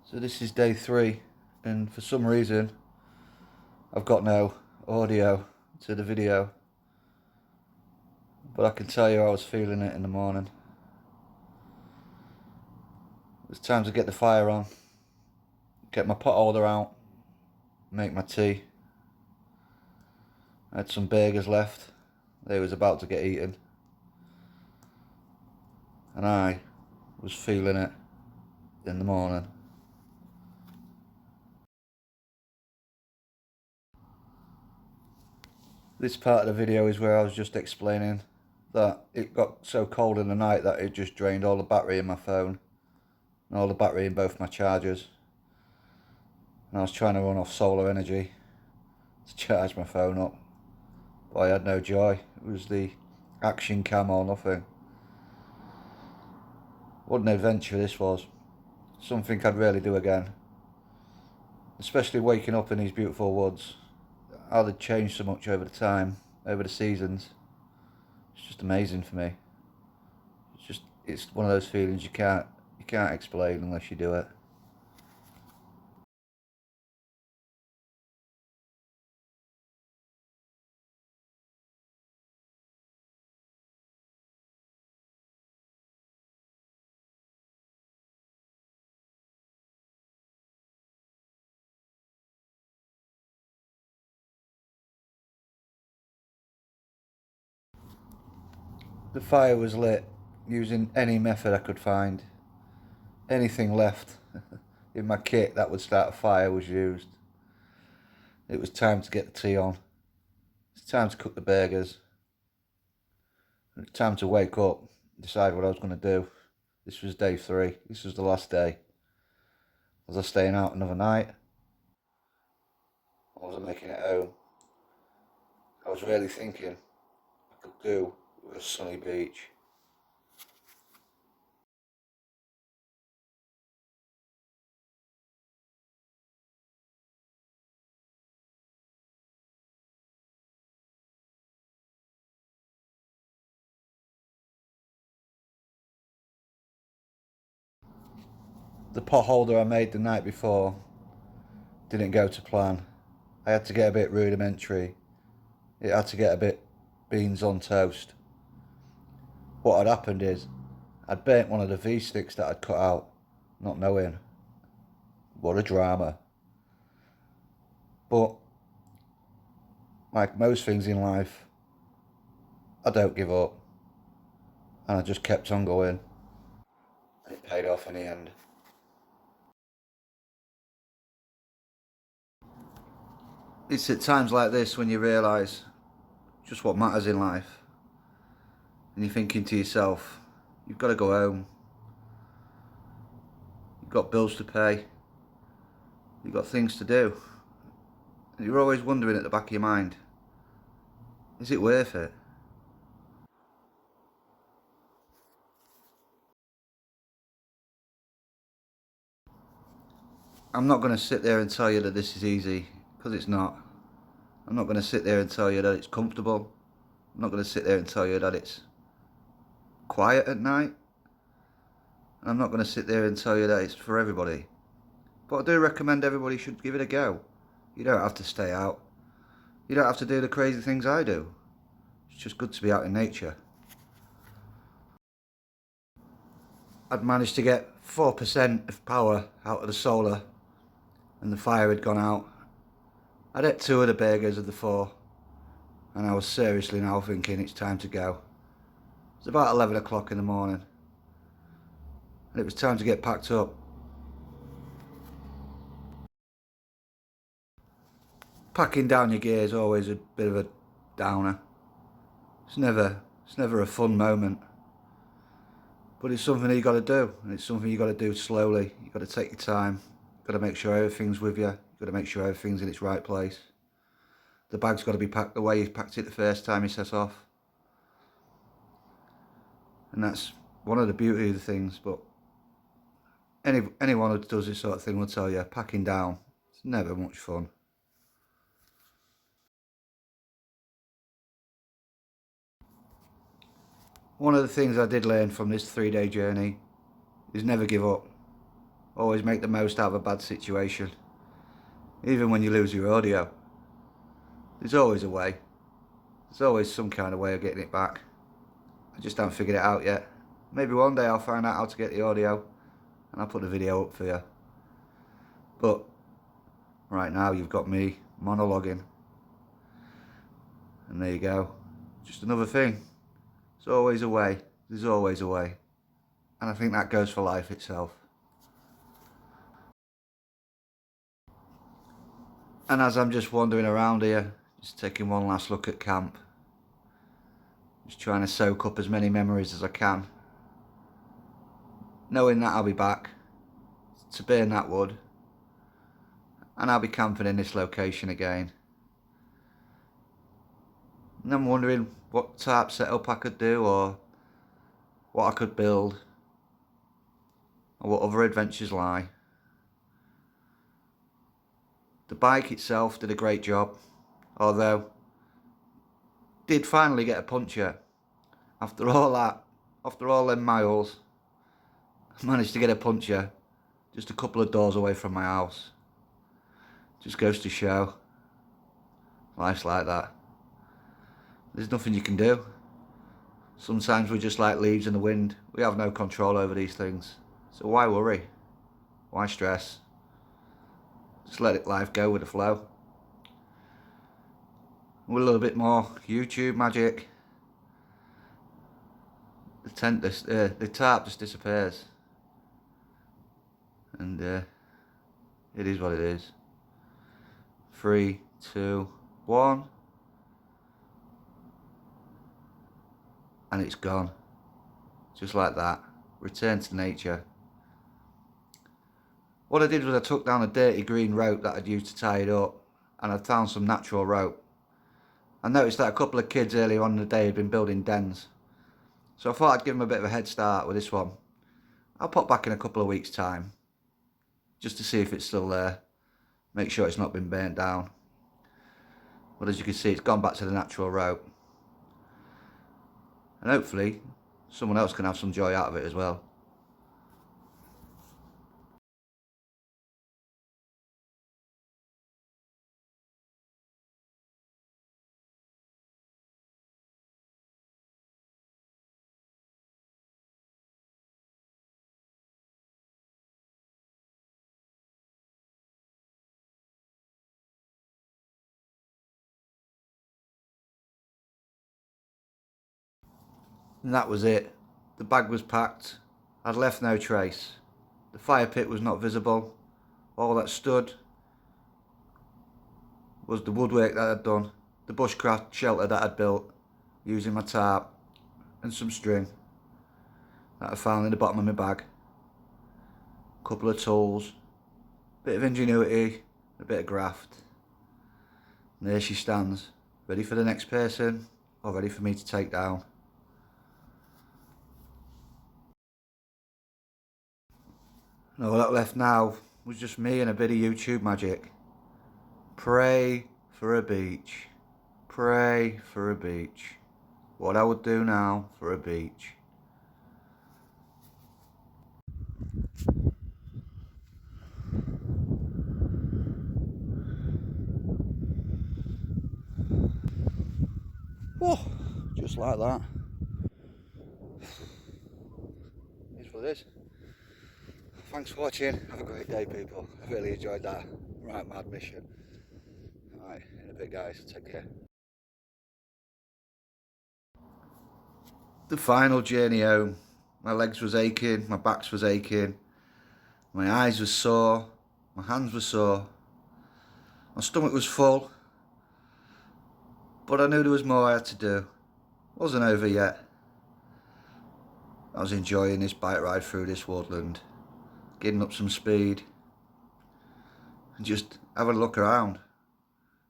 So this is day 3, and for some reason I've got no audio to the video, but I can tell you I was feeling it in the morning. It was time to get the fire on, get my pot holder out, make my tea. I had some burgers left, they was about to get eaten, and I was feeling it in the morning. This part of the video is where I was just explaining that it got so cold in the night that it just drained all the battery in my phone and all the battery in both my chargers, and I was trying to run off solar energy to charge my phone up, but I had no joy. It was the action cam or nothing. What an adventure this was. Something I'd really do again, especially waking up in these beautiful woods. How they'd changed so much over the time, over the seasons. It's just amazing for me. It's one of those feelings you can't explain unless you do it. The fire was lit using any method I could find. Anything left in my kit that would start a fire was used. It was time to get the tea on. It's time to cook the burgers. It's time to wake up, decide what I was going to do. This was day 3. This was the last day. Was I staying out another night? Or was I making it home? I was really thinking I could do with a sunny beach. The pot holder I made the night before didn't go to plan. I had to get a bit rudimentary. It had to get a bit beans on toast. What had happened is I'd burnt one of the V-sticks that I'd cut out, not knowing. What a drama. But like most things in life, I don't give up, and I just kept on going. It paid off in the end. It's at times like this when you realise just what matters in life, and you're thinking to yourself, you've got to go home, you've got bills to pay, you've got things to do, and you're always wondering at the back of your mind, is it worth it? I'm not going to sit there and tell you that this is easy, because it's not. I'm not going to sit there and tell you that it's comfortable. I'm not going to sit there and tell you that it's quiet at night. And I'm not going to sit there and tell you that it's for everybody. But I do recommend everybody should give it a go. You don't have to stay out. You don't have to do the crazy things I do. It's just good to be out in nature. I'd managed to get 4% of power out of the solar, and the fire had gone out. I'd ate 2 of the burgers of the 4, and I was seriously now thinking it's time to go. It's about 11 o'clock in the morning, and it was time to get packed up. Packing down your gear is always a bit of a downer. It's never a fun moment. But it's something that you got to do, and it's something you got to do slowly. You got to take your time. You got to make sure everything's with you. You got to make sure everything's in its right place. The bag's got to be packed the way you packed it the first time you set off. And that's one of the beauty of the things. But anyone who does this sort of thing will tell you, packing down, it's never much fun. One of the things I did learn from this 3-day journey is never give up. Always make the most out of a bad situation. Even when you lose your audio, there's always a way. There's always some kind of way of getting it back. I just haven't figured it out yet. Maybe one day I'll find out how to get the audio and I'll put the video up for you. But right now you've got me monologuing. And there you go. Just another thing. There's always a way. There's always a way. And I think that goes for life itself. And as I'm just wandering around here, just taking one last look at camp, just trying to soak up as many memories as I can, knowing that I'll be back to burn that wood, and I'll be camping in this location again. And I'm wondering what type setup I could do, or what I could build, or what other adventures lie. The bike itself did a great job, although did finally get a puncture. After all that, after all them miles, I managed to get a puncture just a couple of doors away from my house. Just goes to show, life's like that. There's nothing you can do. Sometimes we're just like leaves in the wind. We have no control over these things. So why worry? Why stress? Just let life go with the flow. With a little bit more YouTube magic, the tarp just disappears. And it is what it is. 3, 2, 1. And it's gone. Just like that. Return to nature. What I did was I took down a dirty green rope that I'd used to tie it up, and I found some natural rope. I noticed that a couple of kids earlier on in the day had been building dens, so I thought I'd give them a bit of a head start with this one. I'll pop back in a couple of weeks' time, just to see if it's still there, make sure it's not been burnt down. But as you can see, it's gone back to the natural rope. And hopefully, someone else can have some joy out of it as well. And that was it. The bag was packed. I'd left no trace. The fire pit was not visible. All that stood was the woodwork that I'd done, the bushcraft shelter that I'd built using my tarp and some string that I found in the bottom of my bag. A couple of tools, a bit of ingenuity, a bit of graft. And there she stands, ready for the next person, or ready for me to take down. And all that left now was just me and a bit of YouTube magic. Pray for a beach. Pray for a beach. What I would do now for a beach. Oh, just like that. Here's what it is. Thanks for watching. Have a great day, people. I really enjoyed that. Right, mad mission. Alright, in a bit, guys. Take care. The final journey home. My legs was aching, my back was aching, my eyes were sore, my hands were sore, my stomach was full, but I knew there was more I had to do. It wasn't over yet. I was enjoying this bike ride through this woodland, getting up some speed, and just having a look around.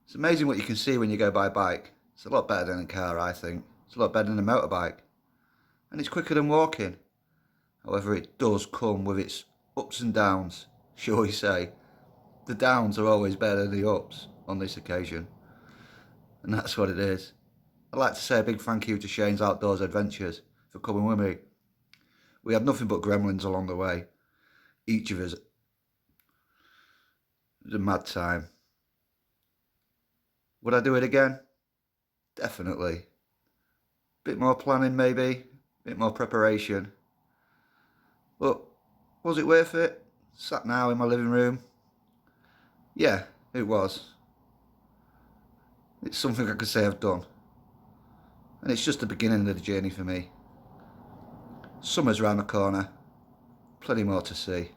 It's amazing what you can see when you go by bike. It's a lot better than a car, I think. It's a lot better than a motorbike. And it's quicker than walking. However, it does come with its ups and downs, shall we say. The downs are always better than the ups on this occasion. And that's what it is. I'd like to say a big thank you to Shane's Outdoors Adventures for coming with me. We had nothing but gremlins along the way. Each of us was a mad time. Would I do it again? Definitely. Bit more planning maybe, bit more preparation. But was it worth it? Sat now in my living room. Yeah, it was. It's something I could say I've done. And it's just the beginning of the journey for me. Summer's round the corner. Plenty more to see.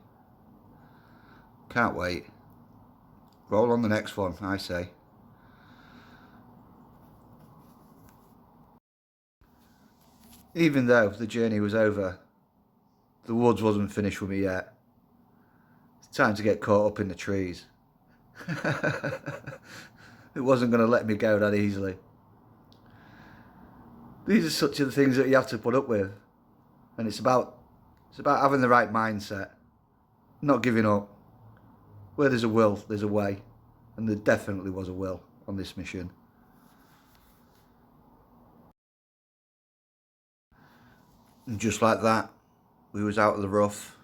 Can't wait. Roll on the next one, I say. Even though the journey was over, the woods wasn't finished with me yet. It's time to get caught up in the trees. It wasn't going to let me go that easily. These are such the things that you have to put up with. And it's about having the right mindset. Not giving up. Where there's a will, there's a way. And there definitely was a will on this mission. And just like that, we was out of the rough,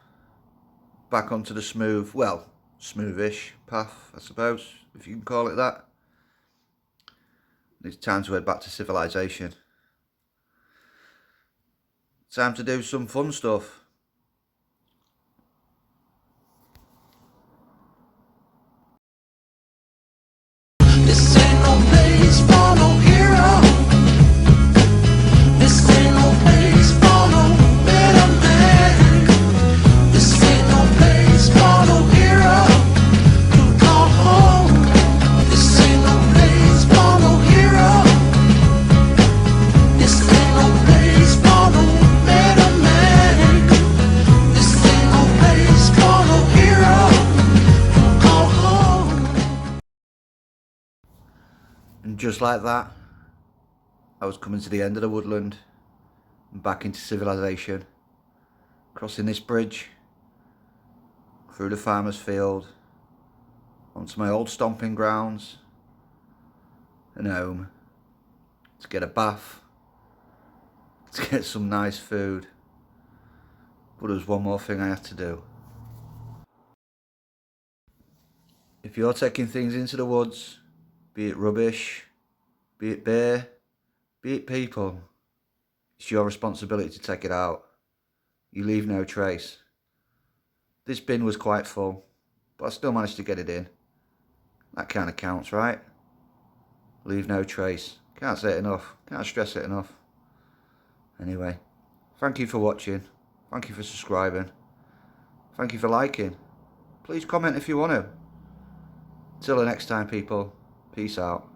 back onto the smooth, well, smoothish path, I suppose, if you can call it that. It's time to head back to civilization. Time to do some fun stuff. This ain't no place for no hero. This ain't no place for no better man. This ain't no place for no hero to call home. This ain't no place for no hero. This ain't no place for no better man. This ain't no place for no hero to call home. And just like that, I was coming to the end of the woodland and back into civilization. Crossing this bridge, through the farmer's field, onto my old stomping grounds, and home, to get a bath, to get some nice food. But there's one more thing I had to do. If you're taking things into the woods, be it rubbish, be it bear, be it people, it's your responsibility to take it out. You leave no trace. This bin was quite full, but I still managed to get it in. That kind of counts, right? Leave no trace. Can't say it enough. Can't stress it enough. Anyway, thank you for watching. Thank you for subscribing. Thank you for liking. Please comment if you want to. Till the next time, people. Peace out.